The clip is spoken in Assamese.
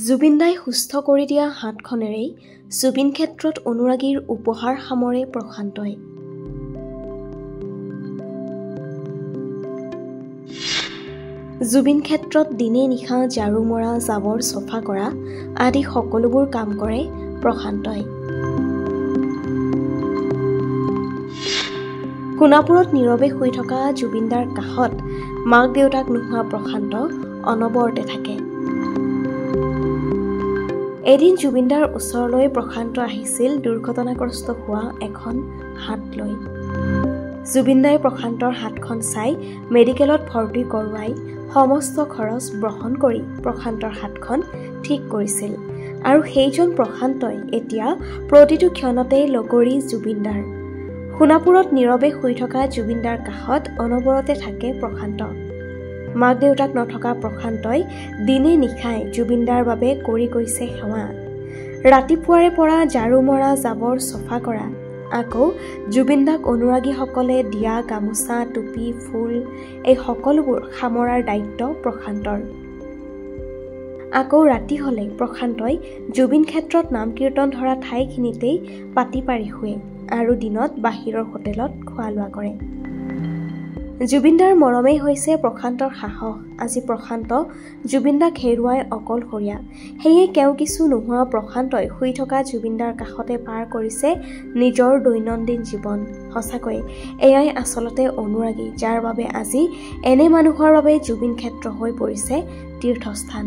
জুবিনদাই সুস্থ কৰি দিয়া হাতখনেৰেই জুবিন ক্ষেত্ৰত অনুৰাগীৰ উপহাৰ সামৰে প্ৰশান্তই। জুবিন ক্ষেত্ৰত দিনে নিশা ঝাৰু মৰা, জাবৰ চফা কৰা আদি সকলোবোৰ কাম কৰে প্ৰশান্তই। সোণাপুৰত নীৰৱে শুই থকা জুবিনদাৰ কাষত মাক দেউতাক নোহোৱা প্ৰশান্ত অনবৰতে থাকে। এদিন জুবিনদাৰ ওচৰলৈ প্ৰশান্ত আহিছিল দুৰ্ঘটনাগ্ৰস্ত হোৱা এখন হাত লৈ। জুবিনদাই প্ৰশান্তৰ হাতখন চাই মেডিকেলত ভৰ্তি কৰোৱাই সমস্ত খৰচ বহন কৰি প্ৰশান্তৰ হাতখন ঠিক কৰিছিল আৰু সেইজন প্ৰশান্তই এতিয়া প্ৰতিটো ক্ষণতে লগৰী জুবিনদাৰ। সোণাপুৰত নীৰৱে শুই থকা জুবিনদাৰ কাষত অনবৰতে থাকে প্ৰশান্ত। মাক দেউতাক নথকা প্ৰশান্তই দিনে নিশাই জুবিনদাৰ বাবে কৰি গৈছে সেৱা। ৰাতিপুৱাৰে পৰা ঝাৰু মৰা, জাবৰ চফা কৰা, আকৌ জুবিনদাক অনুৰাগীসকলে দিয়া গামোচা, টুপি, ফুল এই সকলোবোৰ সামৰাৰ দায়িত্ব প্ৰশান্তৰ। আকৌ ৰাতি হ'লে প্ৰশান্তই জুবিন ক্ষেত্ৰত নাম কীৰ্তন ধৰা ঠাইখিনিতেই পাতি পাৰি শুৱে আৰু দিনত বাহিৰৰ হোটেলত খোৱা লোৱা কৰে। জুবিনদাৰ মৰমেই হৈছে প্ৰশান্তৰ সাহস। আজি প্ৰশান্ত জুবিনদাক হেৰুৱাই অকলশৰীয়া। সেয়ে কেও কিছু নোহোৱা প্ৰশান্তই শুই থকা জুবিনদাৰ কাষতে পাৰ কৰিছে নিজৰ দৈনন্দিন জীৱন। সঁচাকৈ এয়াই আচলতে অনুৰাগী, যাৰ বাবে আজি এনে মানুহৰ বাবে জুবিন ক্ষেত্ৰ হৈ পৰিছে তীৰ্থস্থান।